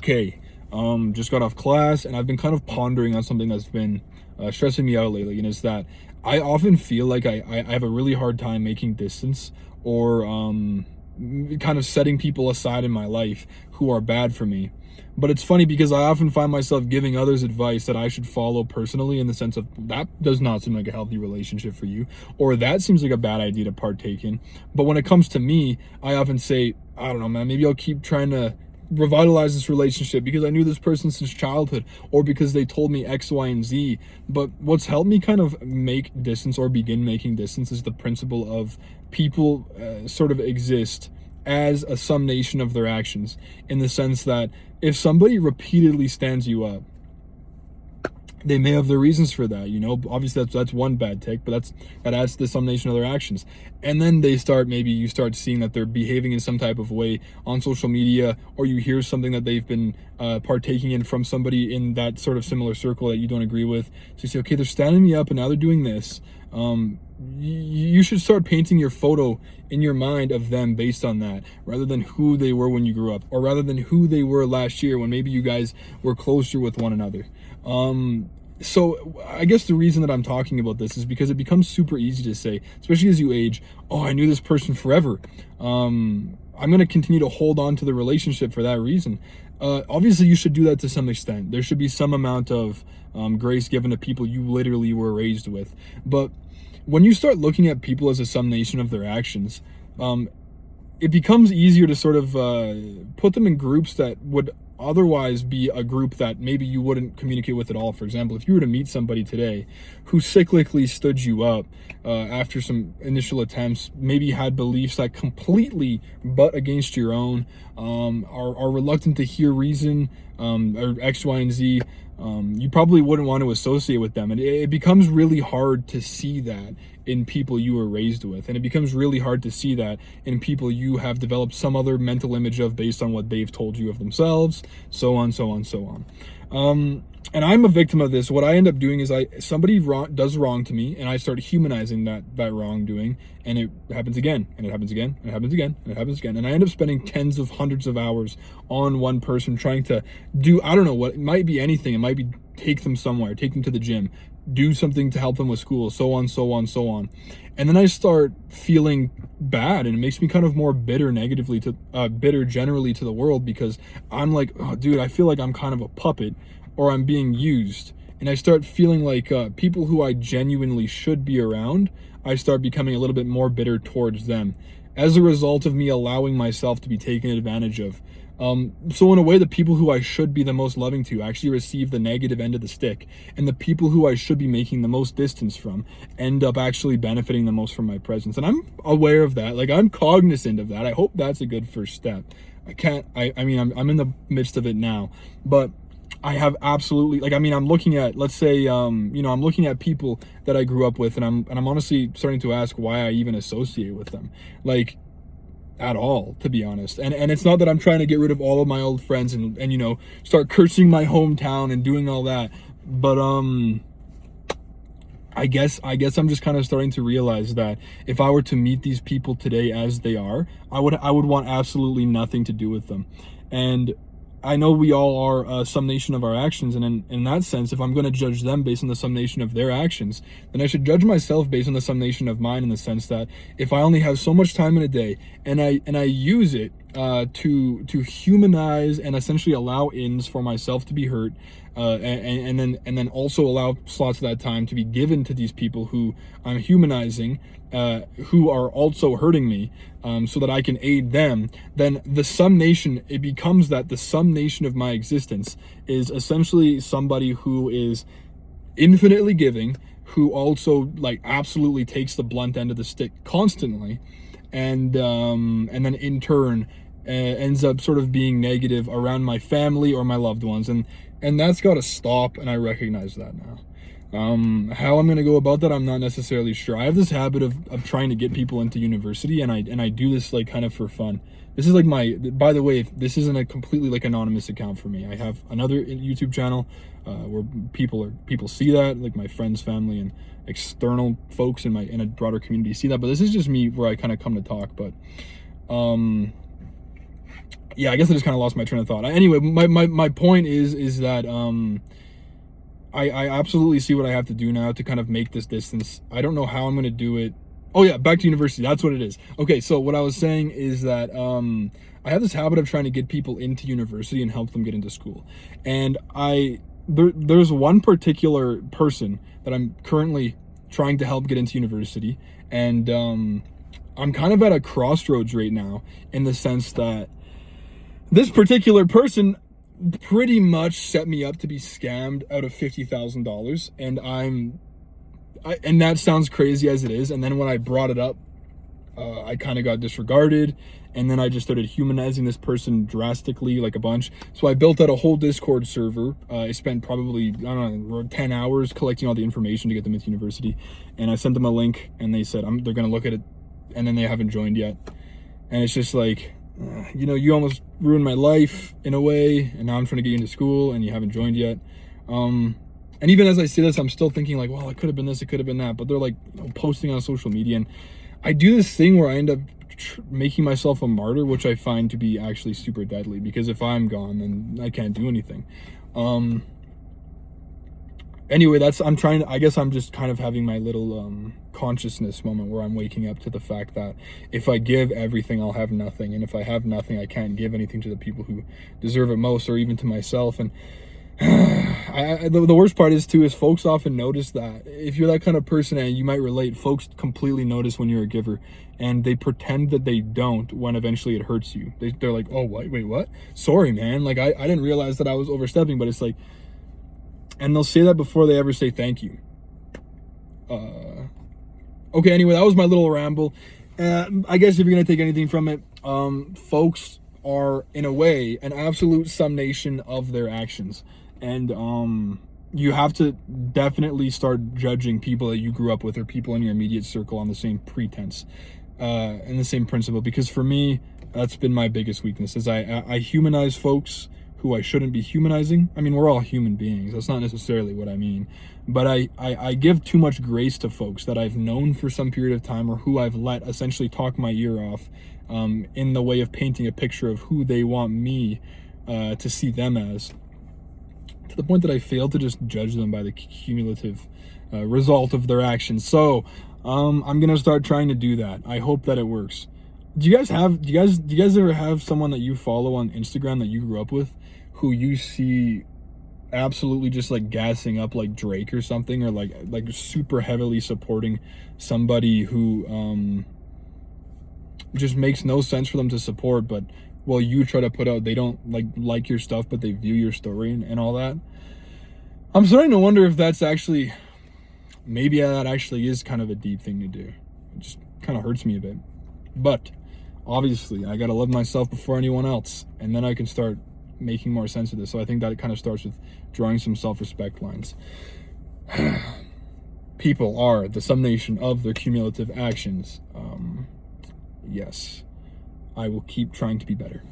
okay, just got off class, and I've been kind of pondering on something that's been stressing me out lately, and it's that I often feel like I have a really hard time making distance, or kind of setting people aside in my life who are bad for me. But it's funny because I often find myself giving others advice that I should follow personally, in the sense of, that does not seem like a healthy relationship for you, or that seems like a bad idea to partake in. But when it comes to me, I often say, I don't know, man, maybe I'll keep trying to revitalize this relationship because I knew this person since childhood, or because they told me X, Y, and Z. But what's helped me kind of make distance, or begin making distance, is the principle of people sort of exist as a summation of their actions, in the sense that if somebody repeatedly stands you up, they may have their reasons for that, you know. Obviously that's one bad take, but that adds to the summation of their actions. And then maybe you start seeing that they're behaving in some type of way on social media, or you hear something that they've been partaking in from somebody in that sort of similar circle that you don't agree with. So you say, okay, they're standing me up and now they're doing this. You should start painting your photo in your mind of them based on that, rather than who they were when you grew up, or rather than who they were last year when maybe you guys were closer with one another. So I guess the reason that I'm talking about this is because it becomes super easy to say, especially as you age, oh, I knew this person forever. I'm going to continue to hold on to the relationship for that reason. Obviously you should do that to some extent. There should be some amount of grace given to people you literally were raised with. But when you start looking at people as a summation of their actions, it becomes easier to sort of put them in groups that would otherwise be a group that maybe you wouldn't communicate with at all. For example, if you were to meet somebody today who cyclically stood you up after some initial attempts, maybe had beliefs that completely butt against your own, are reluctant to hear reason, or X, Y, and Z, you probably wouldn't want to associate with them. And it becomes really hard to see that in people you were raised with. And it becomes really hard to see that in people you have developed some other mental image of based on what they've told you of themselves, so on, so on, so on. And I'm a victim of this. What I end up doing is somebody does wrong to me, and I start humanizing that wrongdoing, and it happens again, and it happens again, and it happens again, and it happens again. And I end up spending tens of hundreds of hours on one person, trying to do, I don't know what, it might be anything. It might be take them somewhere, take them to the gym, do something to help them with school, so on, so on, so on. And then I start feeling bad, and it makes me kind of more bitter generally to the world, because I'm like, oh dude, I feel like I'm kind of a puppet, or I'm being used. And I start feeling like people who I genuinely should be around, I start becoming a little bit more bitter towards them as a result of me allowing myself to be taken advantage of. So in a way, the people who I should be the most loving to actually receive the negative end of the stick, and the people who I should be making the most distance from end up actually benefiting the most from my presence. And I'm aware of that. Like, I'm cognizant of that. I hope that's a good first step. I mean, I'm in the midst of it now, but I have absolutely, like, I mean, I'm looking at, let's say, I'm looking at people that I grew up with, and I'm honestly starting to ask why I even associate with them, like, at all, to be honest. And it's not that I'm trying to get rid of all of my old friends and start cursing my hometown and doing all that, but I guess I'm just kind of starting to realize that if I were to meet these people today as they are, I would want absolutely nothing to do with them. And I know we all are a summation of our actions, and in that sense, if I'm going to judge them based on the summation of their actions, then I should judge myself based on the summation of mine, in the sense that if I only have so much time in a day, and I use it to humanize and essentially allow ins for myself to be hurt, and then also allow slots of that time to be given to these people who I'm humanizing, who are also hurting me, so that I can aid them, then the summation, it becomes that the summation of my existence is essentially somebody who is infinitely giving, who also like absolutely takes the blunt end of the stick constantly, and then in turn ends up sort of being negative around my family or my loved ones, and that's got to stop, and I recognize that now. How I'm going to go about that, I'm not necessarily sure. I have this habit of trying to get people into university, and I do this like kind of for fun. This is like by the way, this isn't a completely like anonymous account for me. I have another YouTube channel where people see that, like my friends, family, and external folks in a broader community see that. But this is just me, where I kind of come to talk. But yeah, I guess I just kind of lost my train of thought. Anyway, my point is that I absolutely see what I have to do now to kind of make this distance. I don't know how I'm going to do it. Oh yeah, back to university. That's what it is. Okay, so what I was saying is that I have this habit of trying to get people into university and help them get into school. And there's one particular person that I'm currently trying to help get into university, and I'm kind of at a crossroads right now, in the sense that this particular person pretty much set me up to be scammed out of $50,000, and and that sounds crazy as it is. And then when I brought it up, I kind of got disregarded, and then I just started humanizing this person drastically, like a bunch. So I built out a whole Discord server. I spent probably, I don't know, 10 hours collecting all the information to get them into university, and I sent them a link, and they said they're gonna look at it, and then they haven't joined yet. And it's just like, you know, you almost ruined my life in a way, and now I'm trying to get you into school and you haven't joined yet. And even as I say this, I'm still thinking like, well, it could have been this, it could have been that. But they're like, you know, posting on social media, and I do this thing where I end up making myself a martyr, which I find to be actually super deadly, because if I'm gone, then I can't do anything. Anyway, I guess I'm just kind of having my little consciousness moment where I'm waking up to the fact that if I give everything, I'll have nothing. And if I have nothing, I can't give anything to the people who deserve it most, or even to myself. And the worst part is folks often notice that. If you're that kind of person, and you might relate, folks completely notice when you're a giver, and they pretend that they don't when eventually it hurts you. They're like, oh, wait, what? Sorry, man. Like, I didn't realize that I was overstepping. But it's like, and they'll say that before they ever say thank you. Okay, anyway, that was my little ramble. I guess if you're going to take anything from it, folks are, in a way, an absolute summation of their actions. And you have to definitely start judging people that you grew up with, or people in your immediate circle, on the same pretense and the same principle. Because for me, that's been my biggest weakness, is I humanize folks who I shouldn't be humanizing. I mean, we're all human beings. That's not necessarily what I mean. But I give too much grace to folks that I've known for some period of time, or who I've let essentially talk my ear off in the way of painting a picture of who they want me to see them as, to the point that I fail to just judge them by the cumulative result of their actions. So I'm gonna start trying to do that. I hope that it works. Do you guys ever have someone that you follow on Instagram that you grew up with, who you see absolutely just like gassing up like Drake or something, or like super heavily supporting somebody who just makes no sense for them to support, but while you try to put out, they don't like your stuff, but they view your story and all that? I'm starting to wonder if that's actually, maybe that actually is kind of a deep thing to do. It just kind of hurts me a bit. But obviously, I gotta love myself before anyone else, and then I can start making more sense of this. So I think that it kind of starts with drawing some self-respect lines. People are the summation of their cumulative actions. Yes, I will keep trying to be better.